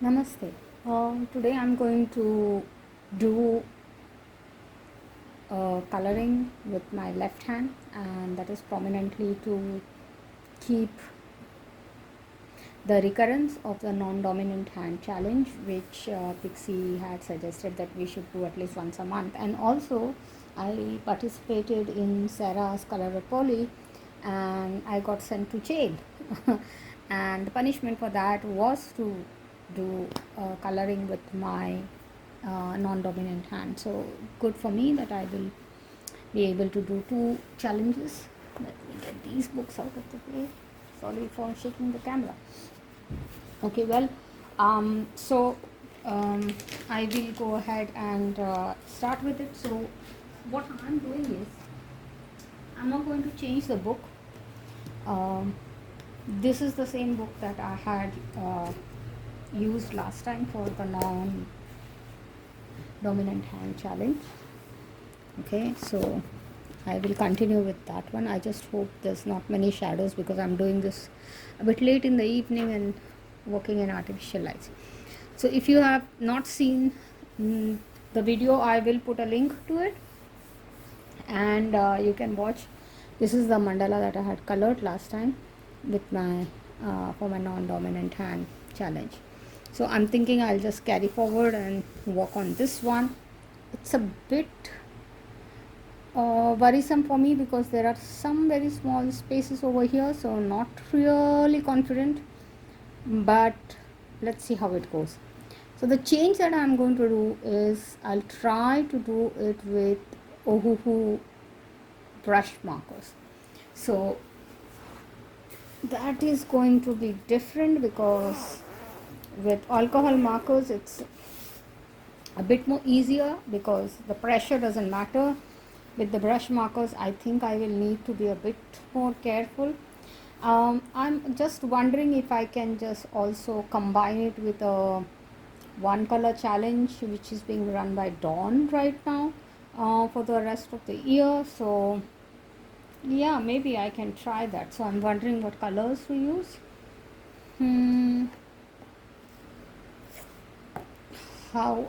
Namaste. Today I'm going to do coloring with my left hand, and that is prominently to keep the recurrence of the non-dominant hand challenge, which Pixie had suggested that we should do at least once a month. And also I participated in Sarah's Color Poly and I got sent to jail. And the punishment for that was to do coloring with my non-dominant hand. So good for me that I will be able to do two challenges. Let me get these books out of the way. Sorry for shaking the camera. Okay, well, so I will go ahead and start with it. So what I'm doing is I'm not going to change the book. This is the same book that I had used last time for the non-dominant hand challenge. Okay, so I will continue with that one. I just hope there's not many shadows because I'm doing this a bit late in the evening and working in artificial lights. So if you have not seen the video, I will put a link to it and you can watch. This is the mandala that I had colored last time with my for my non-dominant hand challenge. So I'm thinking I'll just carry forward and work on this one. It's a bit worrisome for me because there are some very small spaces over here, so not really confident, but let's see how it goes. So the change that I'm going to do is I'll try to do it with Ohuhu brush markers. So that is going to be different because with alcohol markers it's a bit more easier because the pressure doesn't matter. With the brush markers I think I will need to be a bit more careful. I'm just wondering if I can just also combine it with a one color challenge which is being run by Dawn right now for the rest of the year. So yeah, maybe I can try that. So I'm wondering what colors to use. How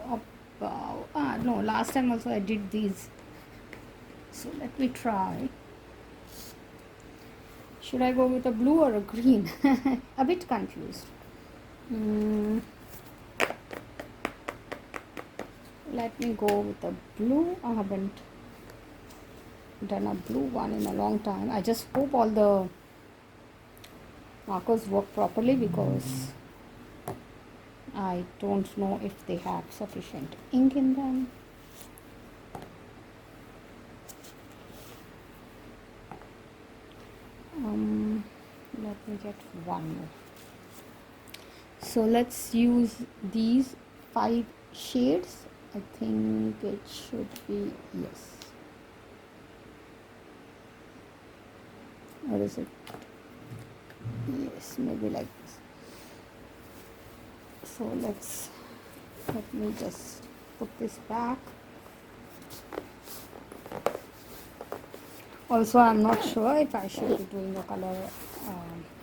about no, last time also I did these, so let me try. Should I go with a blue or a green? A bit confused. Let me go with a blue. I haven't done a blue one in a long time. I just hope all the markers work properly because I don't know if they have sufficient ink in them. Let me get one more. So let's use these 5 shades. I think it should be, yes. Or is it? Yes, maybe like this. So let me just put this back. Also, I'm not sure if I should be doing a color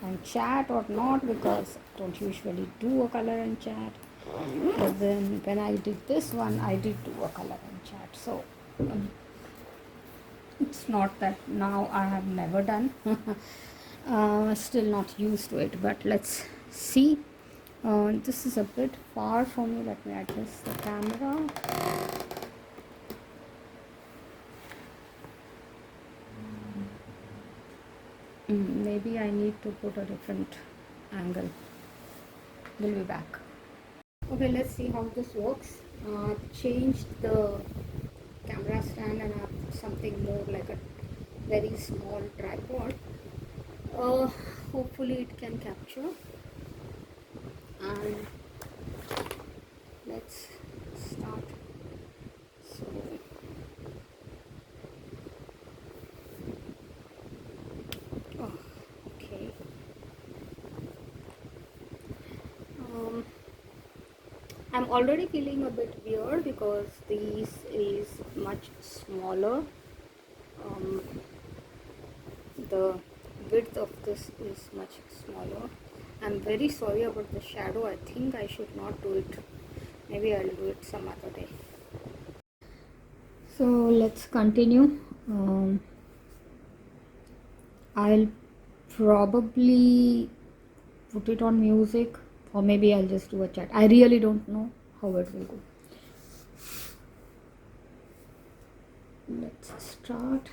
and chat or not because I don't usually do a color and chat. But then when I did this one, I did do a color and chat. So it's not that now I have never done. Still not used to it, but let's see. This is a bit far for me. Let me adjust the camera. Maybe I need to put a different angle. We'll be back. Okay, let's see how this works. Changed the camera stand and I have something more like a very small tripod. Hopefully it can capture. And let's start. So okay. I'm already feeling a bit weird because this is much smaller. The width of this is much smaller I'm very sorry about the shadow. I think I should not do it. Maybe I'll do it some other day. So let's continue. I'll probably put it on music, or maybe I'll just do a chat. I really don't know how it will go. Let's start.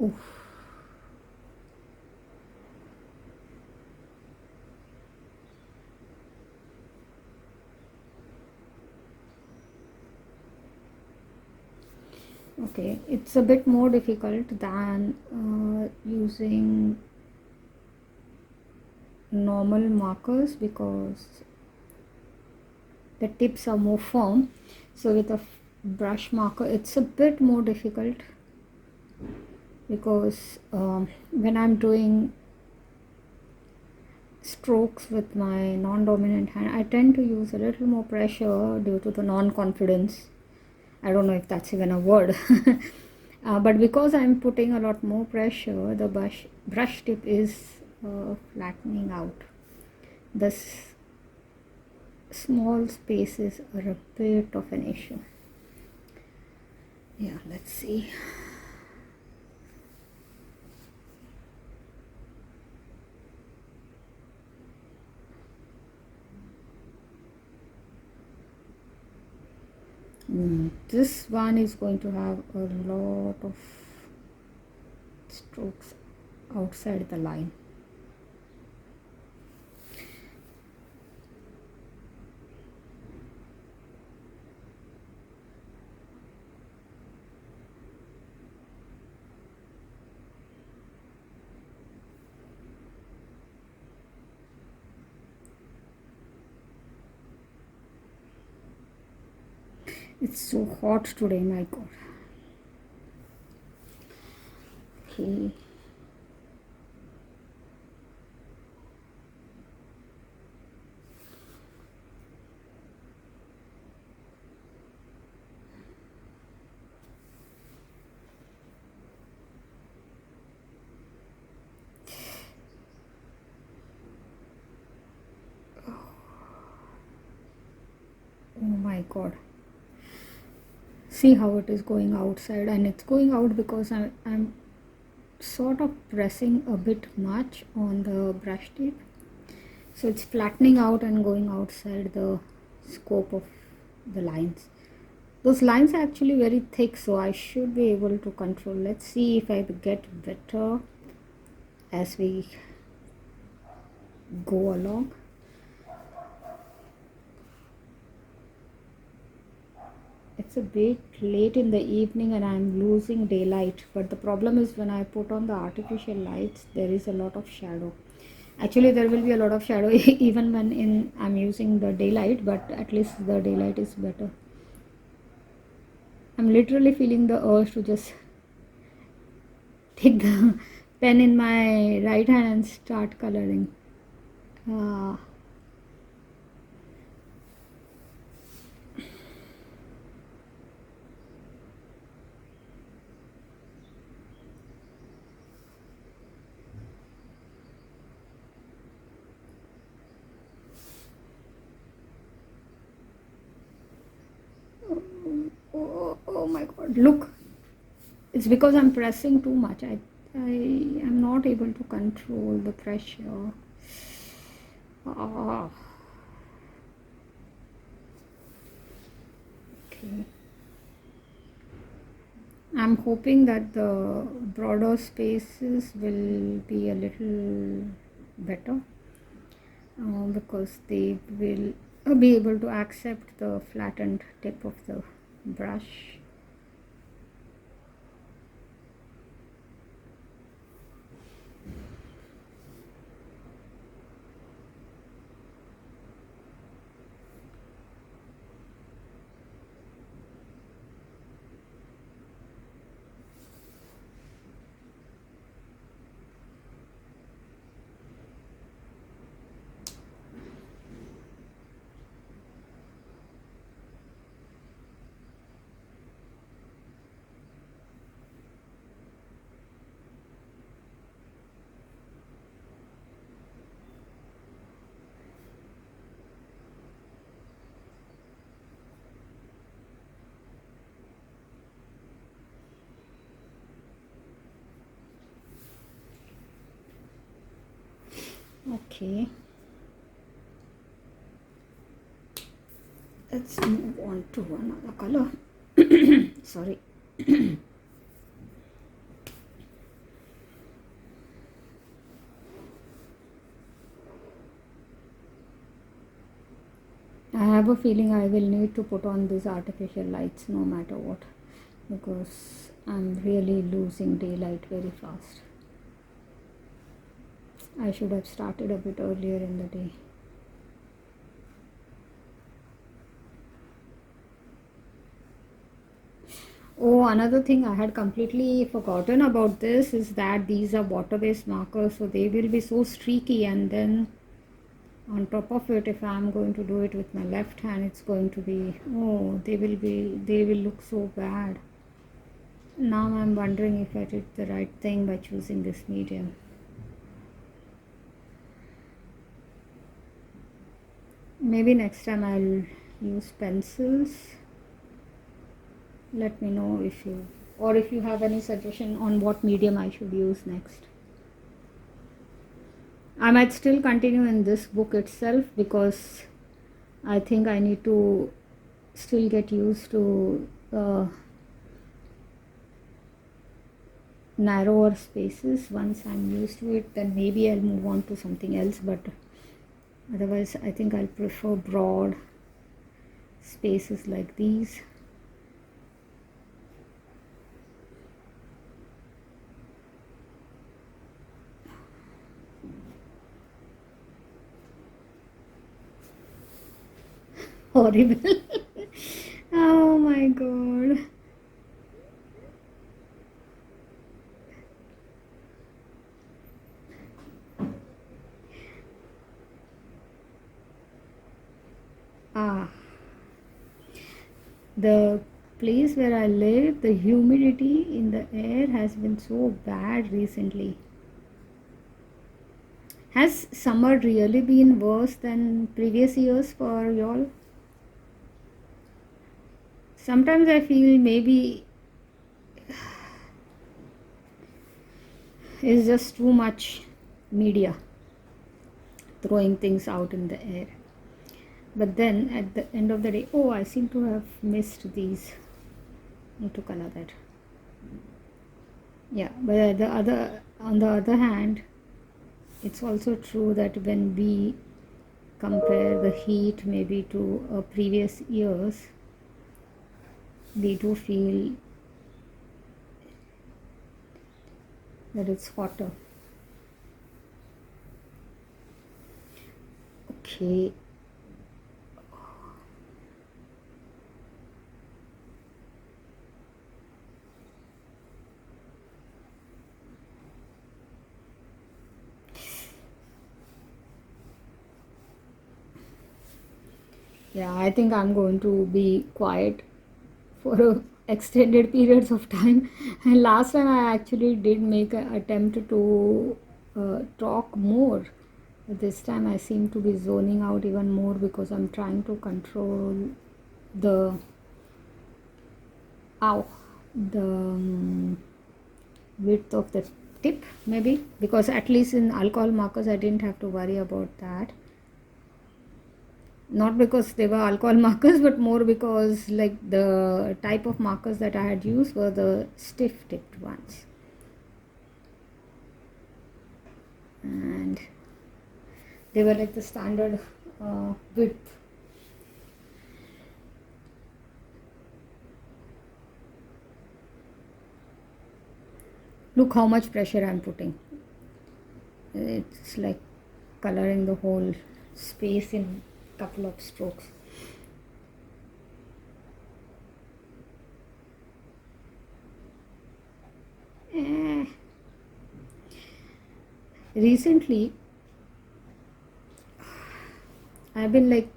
Oof. Okay, it's a bit more difficult than using normal markers because the tips are more firm. So with a brush marker it's a bit more difficult because when I'm doing strokes with my non-dominant hand, I tend to use a little more pressure due to the non-confidence. I don't know if that's even a word. But because I'm putting a lot more pressure, the brush tip is flattening out. The small spaces are a bit of an issue. Yeah, let's see. This one is going to have a lot of strokes outside the line. It's so hot today, my god. Okay. Oh my god. See how it is going outside, and it's going out because I'm sort of pressing a bit much on the brush tip, so it's flattening out and going outside the scope of the lines. Those lines are actually very thick, so I should be able to control. Let's see if I get better as we go along. It's a bit late in the evening and I'm losing daylight, but the problem is when I put on the artificial lights there is a lot of shadow. Actually there will be a lot of shadow even when I'm using the daylight, but at least the daylight is better. I'm literally feeling the urge to just take the pen in my right hand and start coloring. Oh my god, look, it's because I'm pressing too much. I am not able to control the pressure. Okay. I'm hoping that the broader spaces will be a little better because they will be able to accept the flattened tip of the brush. Okay, let's move on to another color. Sorry. I have a feeling I will need to put on these artificial lights no matter what, because I'm really losing daylight very fast. I should have started a bit earlier in the day. Oh, another thing I had completely forgotten about this is that these are water-based markers, so they will be so streaky, and then on top of it, if I'm going to do it with my left hand, it's going to be, oh, they will look so bad. Now I'm wondering if I did the right thing by choosing this medium. Maybe next time I'll use pencils. Let me know if you, or if you have any suggestion on what medium I should use next. I might still continue in this book itself, because I think I need to still get used to narrower spaces. Once I'm used to it, then maybe I'll move on to something else, but otherwise I think I'll prefer broad spaces like these. Horrible. Oh my god. Ah, the place where I live, the humidity in the air has been so bad recently. Has summer really been worse than previous years for y'all? Sometimes I feel maybe it's just too much media throwing things out in the air. But then at the end of the day, oh, I seem to have missed these. Need to color that. Yeah, but on the other hand, it's also true that when we compare the heat maybe to previous years, we do feel that it's hotter. Okay. Yeah, I think I'm going to be quiet for extended periods of time. And last time I actually did make an attempt to talk more. This time I seem to be zoning out even more, because I'm trying to control the the width of the tip, maybe, because at least in alcohol markers I didn't have to worry about that. Not because they were alcohol markers, but more because like the type of markers that I had used were the stiff tipped ones, and they were like the standard width. Look how much pressure I'm putting. It's like coloring the whole space in a couple of strokes. Recently I've been like,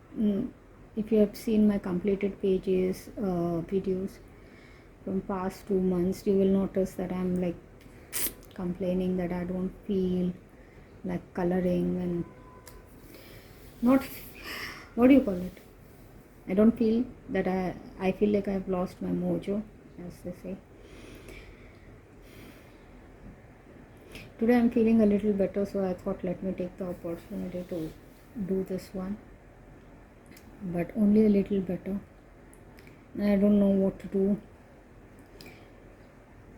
if you have seen my completed pages videos from past 2 months, you will notice that I'm like complaining that I don't feel like coloring, and not, what do you call it, I don't feel that I feel like I've lost my mojo, as they say. Today I'm feeling a little better, so I thought let me take the opportunity to do this one, but only a little better. I don't know what to do.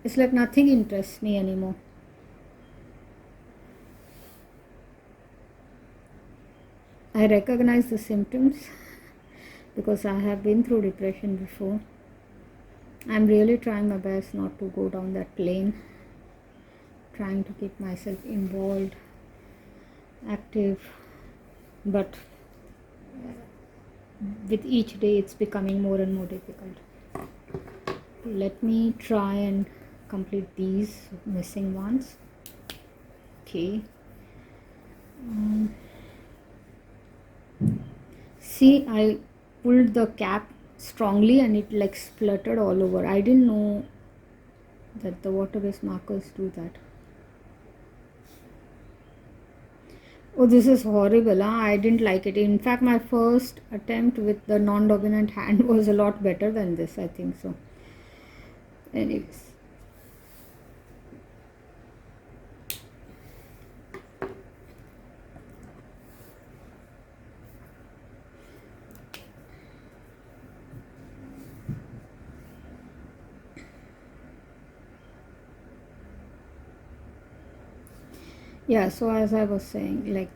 It's like nothing interests me anymore. I recognize the symptoms because I have been through depression before. I'm really trying my best not to go down that lane, trying to keep myself involved, active, but with each day it's becoming more and more difficult. Let me try and complete these missing ones. Okay. See, I pulled the cap strongly and it like spluttered all over. I didn't know that the water-based markers do that. Oh, this is horrible. Huh? I didn't like it. In fact, my first attempt with the non-dominant hand was a lot better than this, I think so. Anyways. Yeah, so as I was saying, like,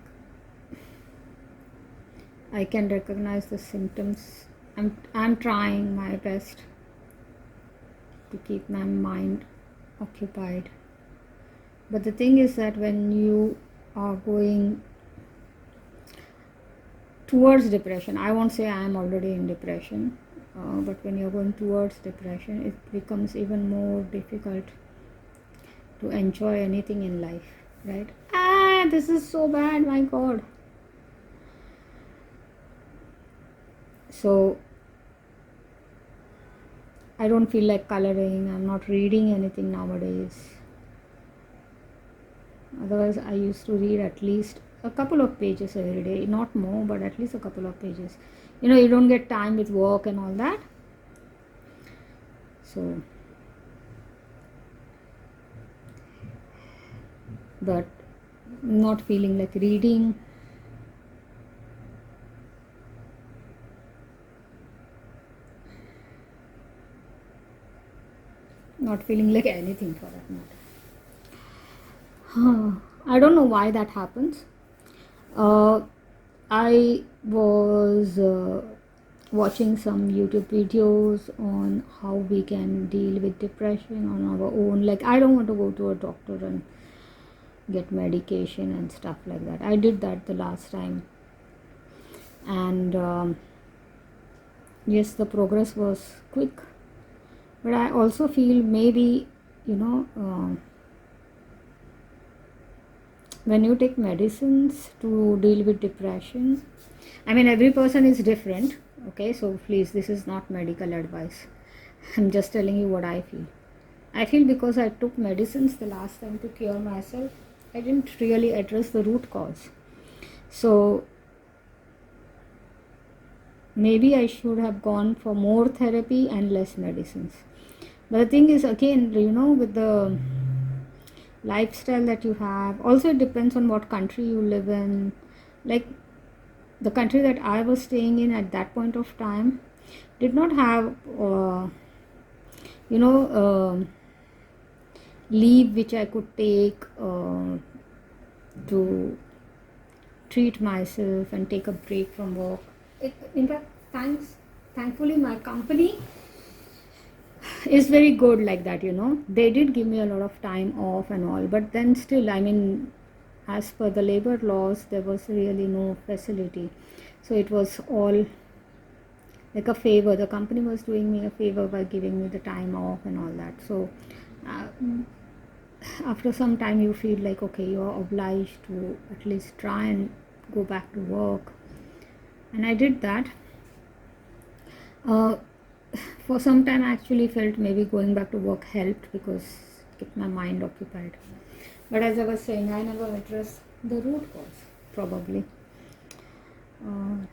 I can recognize the symptoms. I'm trying my best to keep my mind occupied. But the thing is that when you are going towards depression, I won't say I am already in depression, but when you're going towards depression, it becomes even more difficult to enjoy anything in life, right? This is so bad, my god. So I don't feel like coloring. I'm not reading anything nowadays. Otherwise, I used to read at least a couple of pages every day, not more, but at least a couple of pages. You don't get time with work and all that. So, but not feeling like reading. Not feeling like anything for that matter. I don't know why that happens. I was watching some YouTube videos on how we can deal with depression on our own. Like, I don't want to go to a doctor and get medication and stuff like that. I did that the last time, and yes, the progress was quick, but I also feel maybe when you take medicines to deal with depression, I mean, every person is different, okay, so please, this is not medical advice. I'm just telling you what I feel because I took medicines the last time to cure myself. I didn't really address the root cause. So maybe I should have gone for more therapy and less medicines. But the thing is, again, with the lifestyle that you have, also it depends on what country you live in. Like, the country that I was staying in at that point of time did not have leave which I could take to treat myself and take a break from work. In fact, thankfully my company is very good like that. They did give me a lot of time off and all, but then still, I mean, as per the labor laws, there was really no facility. So it was all like a favor. The company was doing me a favor by giving me the time off and all that. So after some time you feel like, okay, you're obliged to at least try and go back to work, and I did that. For some time I actually felt maybe going back to work helped because it kept my mind occupied. But as I was saying, I never addressed the root cause, probably. And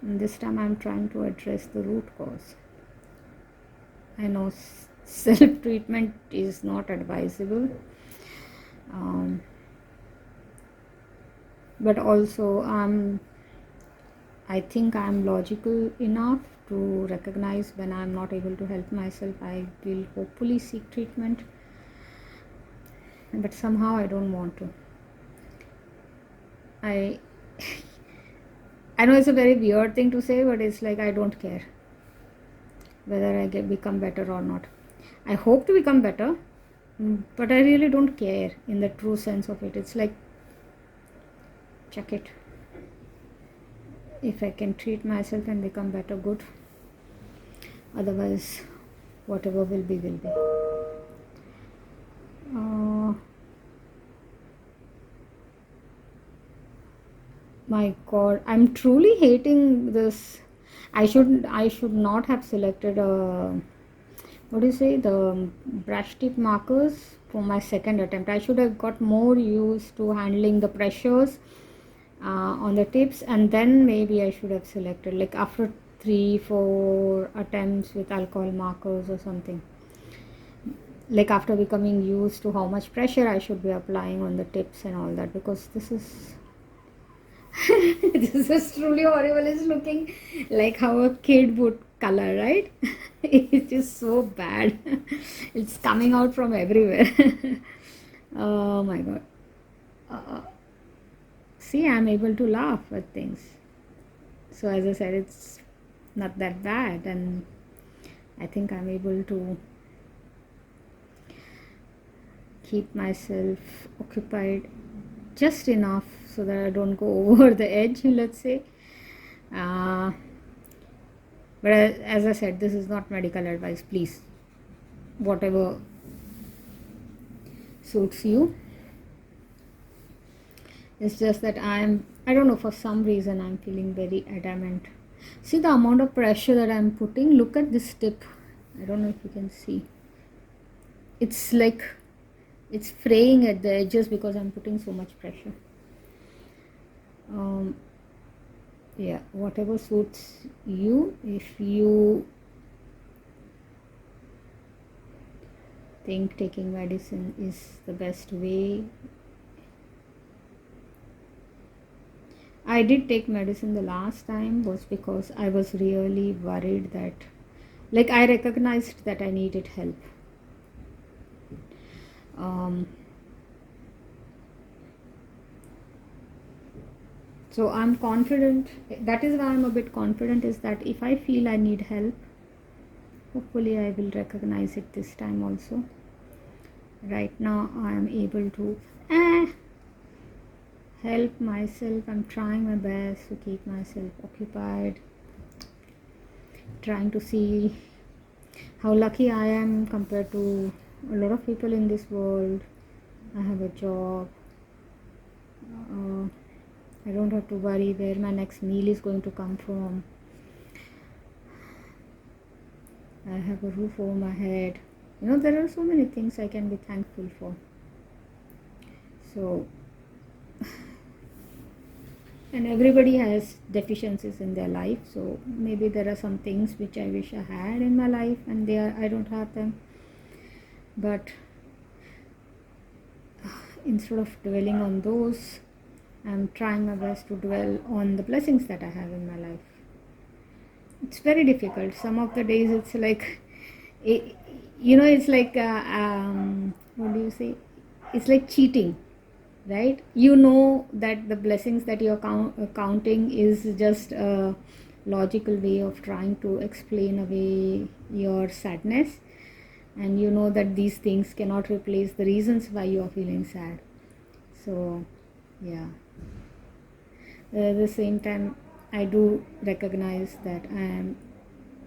this time I'm trying to address the root cause. I know self treatment is not advisable. um, but also I think I'm logical enough to recognize when I'm not able to help myself. I will hopefully seek treatment, but somehow I don't want to. I I know it's a very weird thing to say, but it's like I don't care whether I become better or not. I hope to become better, but I really don't care in the true sense of it. It's like, check it. If I can treat myself and become better, good. Otherwise, whatever will be, will be. My God, I'm truly hating this. I should not have selected what do you say, the brush tip markers for my second attempt. I should have got more used to handling the pressures on the tips, and then maybe I should have selected, like, after 3-4 attempts with alcohol markers or something, like after becoming used to how much pressure I should be applying on the tips and all that, because this is this is truly horrible. It's looking like how a kid would color, right? It's just so bad. It's coming out from everywhere. Oh my God. See, I'm able to laugh at things. So, as I said, it's not that bad, and I think I'm able to keep myself occupied just enough so that I don't go over the edge, let's say. But as I said, this is not medical advice. Please, whatever suits you. It's just that I don't know, for some reason I'm feeling very adamant. See the amount of pressure that I'm putting. Look at this tip. I don't know if you can see. It's like it's fraying at the edges because I'm putting so much pressure. Yeah, whatever suits you. If you think taking medicine is the best way. I did take medicine the last time was because I was really worried that, like, I recognized that I needed help. So I'm confident. That is why I'm a bit confident, is that if I feel I need help, hopefully I will recognize it this time also. Right now I am able to help myself. I'm trying my best to keep myself occupied, trying to see how lucky I am compared to a lot of people in this world. I have a job. I don't have to worry where my next meal is going to come from. I have a roof over my head. There are so many things I can be thankful for. So, and everybody has deficiencies in their life. So maybe there are some things which I wish I had in my life, and I don't have them. But instead of dwelling on those, I'm trying my best to dwell on the blessings that I have in my life. It's very difficult. Some of the days it's like, it's like, what do you say? It's like cheating, right? That the blessings that you're counting is just a logical way of trying to explain away your sadness. And you know that these things cannot replace the reasons why you are feeling sad. So, yeah. At the same time, I do recognize that I am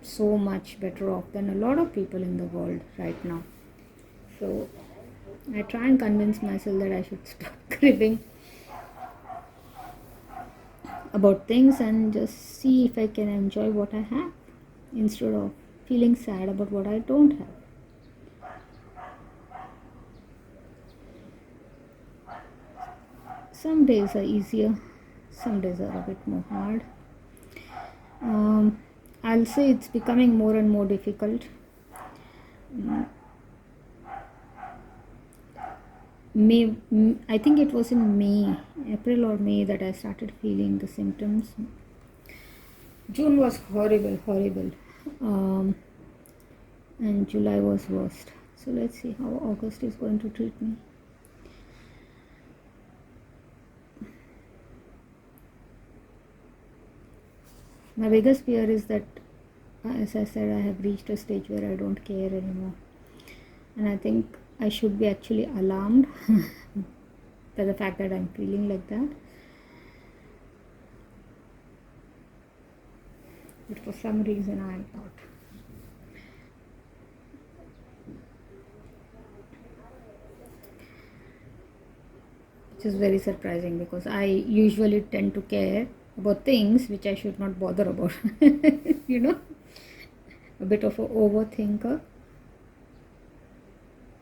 so much better off than a lot of people in the world right now. So I try and convince myself that I should stop cribbing about things and just see if I can enjoy what I have instead of feeling sad about what I don't have. Some days are easier, some days are a bit more hard. I'll say it's becoming more and more difficult. I think it was in May, April or May, that I started feeling the symptoms. June was horrible, horrible. Um, and July was worst. So let's see how August is going to treat me. My biggest fear is that, as I said, I have reached a stage where I don't care anymore. And I think I should be actually alarmed by the fact that I'm feeling like that. But for some reason I am not. Which is very surprising because I usually tend to care about things which I should not bother about. You know, a bit of an overthinker.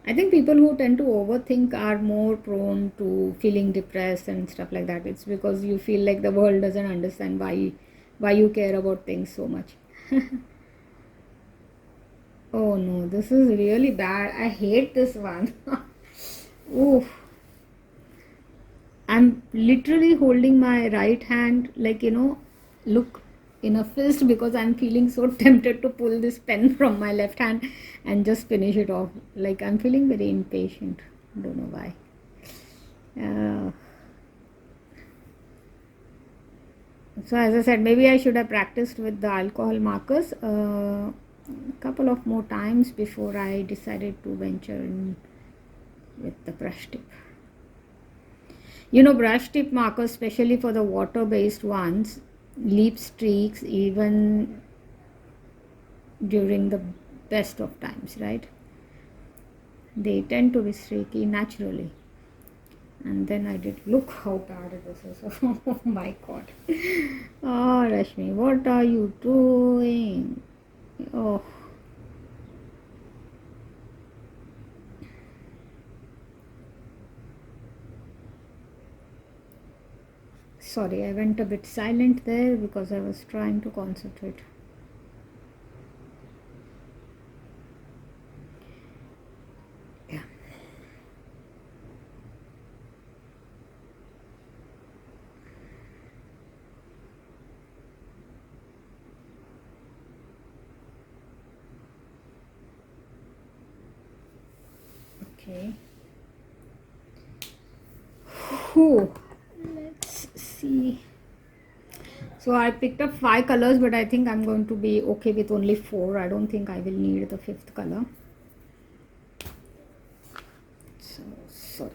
I think people who tend to overthink are more prone to feeling depressed and stuff like that. It's because you feel like the world doesn't understand why you care about things so much. Oh no, this is really bad. I hate this one. Oof. I'm literally holding my right hand, like, look, in a fist, because I'm feeling so tempted to pull this pen from my left hand and just finish it off. Like, I'm feeling very impatient. Don't know why. So, as I said, maybe I should have practiced with the alcohol markers a couple of more times before I decided to venture in with the brush tip. Brush tip markers, especially for the water based ones, leave streaks even during the best of times, right? They tend to be streaky naturally. And then I did, look how bad it is. Oh my god. Oh, Rashmi, what are you doing? Oh. Sorry, I went a bit silent there because I was trying to concentrate. Yeah. Okay. Whew. Let's see. So I picked up 5 colors, but I think I'm going to be okay with only 4. I don't think I will need the 5th color. So, sorry.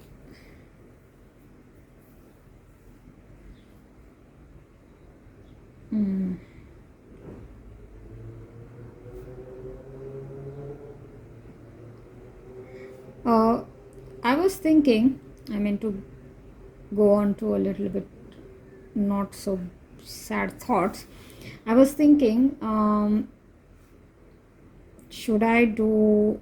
I was thinking, to go on to a little bit not so sad thoughts. I was thinking, should I do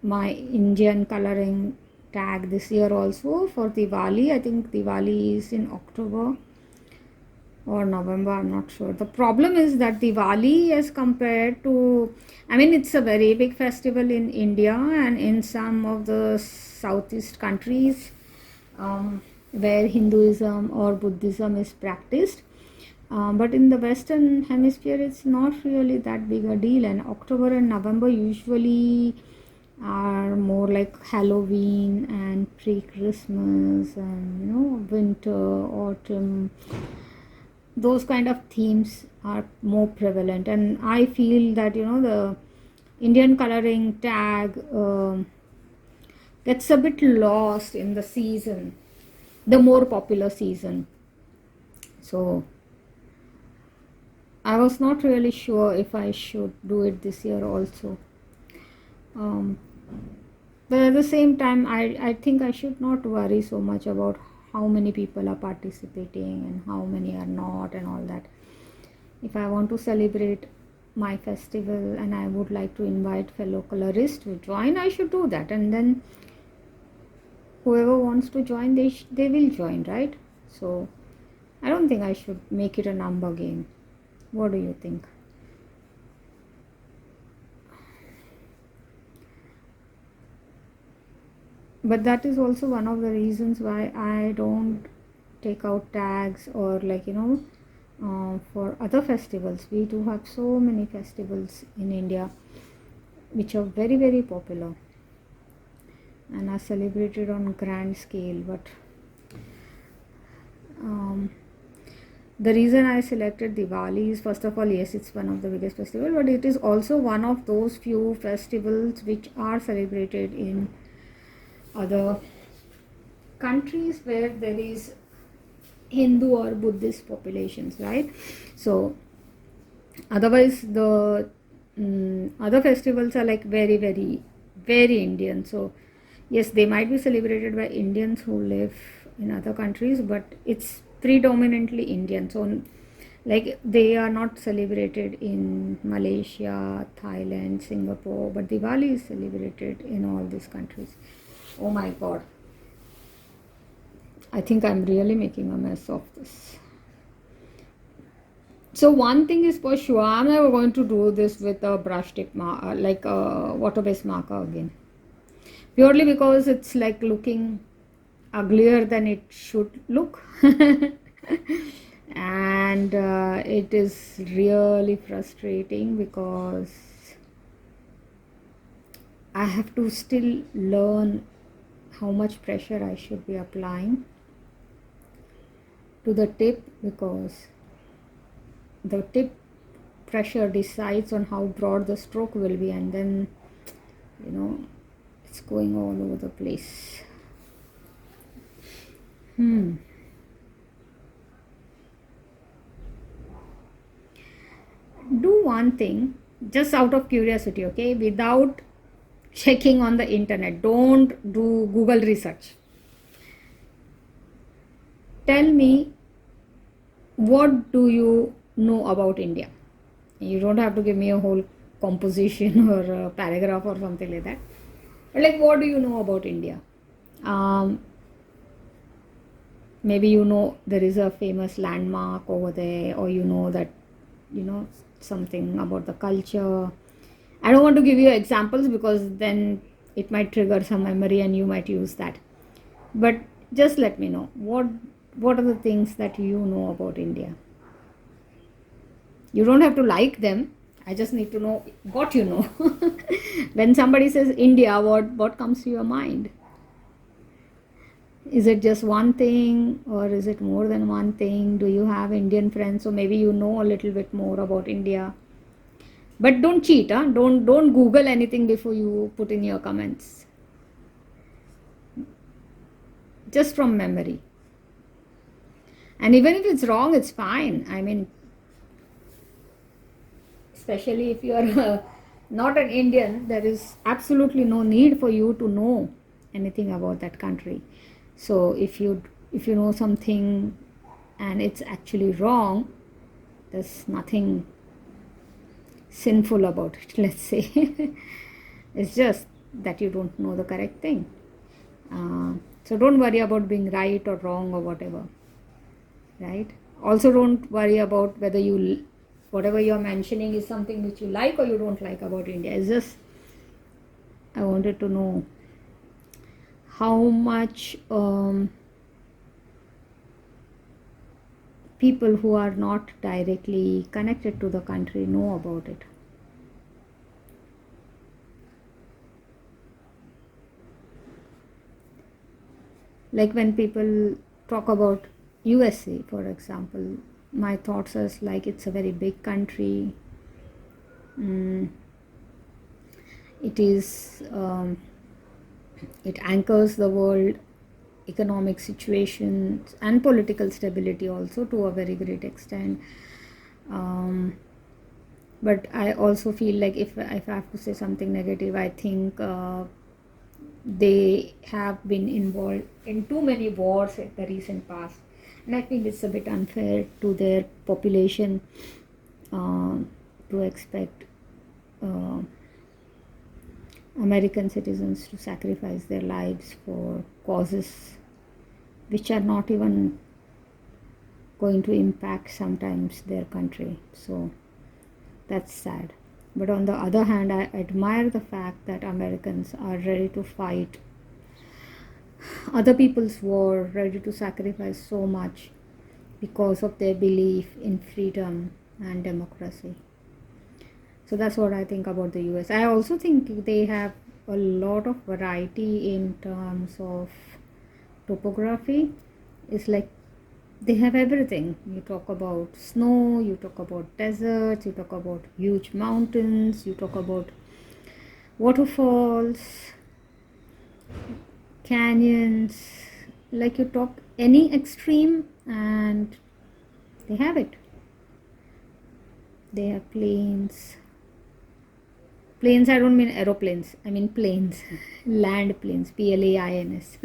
my Indian coloring tag this year also for Diwali? I think Diwali is in October or November, I'm not sure. The problem is that Diwali, as compared to, it's a very big festival in India and in some of the southeast countries where Hinduism or Buddhism is practiced. But in the Western Hemisphere, it's not really that big a deal, and October and November usually are more like Halloween and pre-Christmas and winter, autumn. Those kind of themes are more prevalent, and I feel that the Indian coloring tag gets a bit lost in the season, the more popular season. So I was not really sure if I should do it this year also. But at the same time, I think I should not worry so much about how many people are participating and how many are not and all that. If I want to celebrate my festival and I would like to invite fellow colorists to join, I should do that. And then whoever wants to join, they will join, right? So I don't think I should make it a number game. What do you think? But that is also one of the reasons why I don't take out tags, or like, for other festivals. We do have so many festivals in India which are very, very popular and are celebrated on grand scale. But um, the reason I selected Diwali is, first of all, yes, it's one of the biggest festivals, but it is also one of those few festivals which are celebrated in other countries where there is Hindu or Buddhist populations, right? So otherwise the other festivals are like very, very, very Indian. So yes, they might be celebrated by Indians who live in other countries, but it's predominantly Indian. So like they are not celebrated in Malaysia, Thailand, Singapore, but Diwali is celebrated in all these countries. Oh my god, I think I'm really making a mess of this. So one thing is for sure, I'm never going to do this with a brush tip like a water-based marker again. Purely because it's like looking uglier than it should look. And it is really frustrating because I have to still learn how much pressure I should be applying to the tip, because the tip pressure decides on how broad the stroke will be, and then it's going all over the place. Do one thing just out of curiosity, okay, without checking on the internet. Don't do Google research. Tell me, what do you know about India? You don't have to give me a whole composition or a paragraph or something like that. But like, what do you know about India? Maybe there is a famous landmark over there, or that something about the culture. I don't want to give you examples because then it might trigger some memory and you might use that. But just let me know, what are the things that you know about India? You don't have to like them. I just need to know what you know. When somebody says India, what comes to your mind? Is it just one thing, or is it more than one thing? Do you have Indian friends, so maybe you know a little bit more about India? But don't cheat, huh? Don't Google anything before you put in your comments. Just from memory. And even if it's wrong, it's fine. I mean, especially if you are not an Indian, there is absolutely no need for you to know anything about that country. So if you know something and it's actually wrong, there's nothing sinful about it, let's say. It's just that you don't know the correct thing. So don't worry about being right or wrong or whatever, right? Also don't worry about whether whatever you're mentioning is something which you like or you don't like about India. It's just, I wanted to know how much people who are not directly connected to the country know about it. Like when people talk about USA, for example, my thoughts are like, it's a very big country. It is it anchors the world economic situation and political stability also to a very great extent. But I also feel like if I have to say something negative, I think they have been involved in too many wars in the recent past, and I think it's a bit unfair to their population to expect American citizens to sacrifice their lives for causes which are not even going to impact sometimes their country. So that's sad. But on the other hand, I admire the fact that Americans are ready to fight other people's war, ready to sacrifice so much because of their belief in freedom and democracy. So that's what I think about the US. I also think they have a lot of variety in terms of topography. It's like they have everything. You talk about snow, you talk about deserts, you talk about huge mountains, you talk about waterfalls, canyons, like you talk any extreme and they have it. They have plains. Planes, I don't mean aeroplanes, I mean planes. Land planes, plains.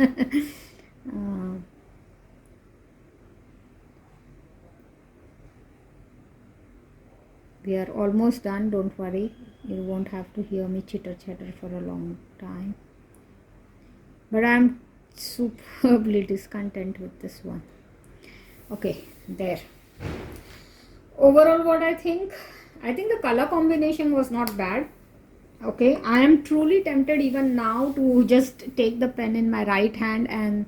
We are almost done, don't worry. You won't have to hear me chitter chatter for a long time. But I'm superbly discontent with this one. Okay, there. Overall, what I think the color combination was not bad. Okay, I am truly tempted even now to just take the pen in my right hand and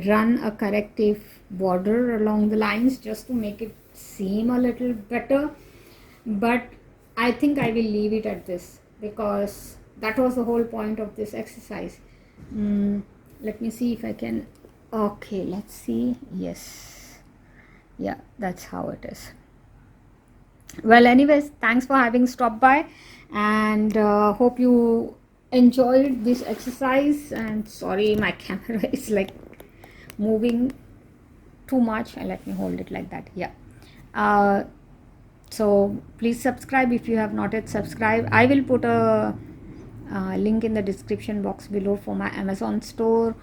run a corrective border along the lines just to make it seem a little better, but I think I will leave it at this because that was the whole point of this exercise. Let me see if I can. Okay, let's see. Yes, yeah, that's how it is. Well, anyways, thanks for having stopped by, and hope you enjoyed this exercise. And sorry, my camera is like moving too much, and let me hold it like that. Yeah. So please subscribe if you have not yet subscribed. I will put a link in the description box below for my Amazon store,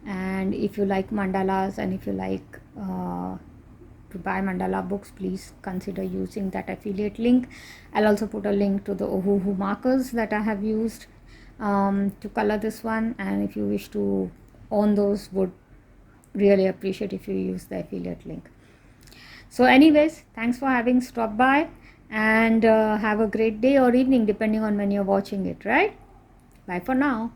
and if you like mandalas and if you like to buy mandala books, please consider using that affiliate link. I'll also put a link to the Ohuhu markers that I have used to color this one, and if you wish to own those, would really appreciate if you use the affiliate link. So anyways, thanks for having stopped by, and have a great day or evening depending on when you're watching it, right? Bye for now.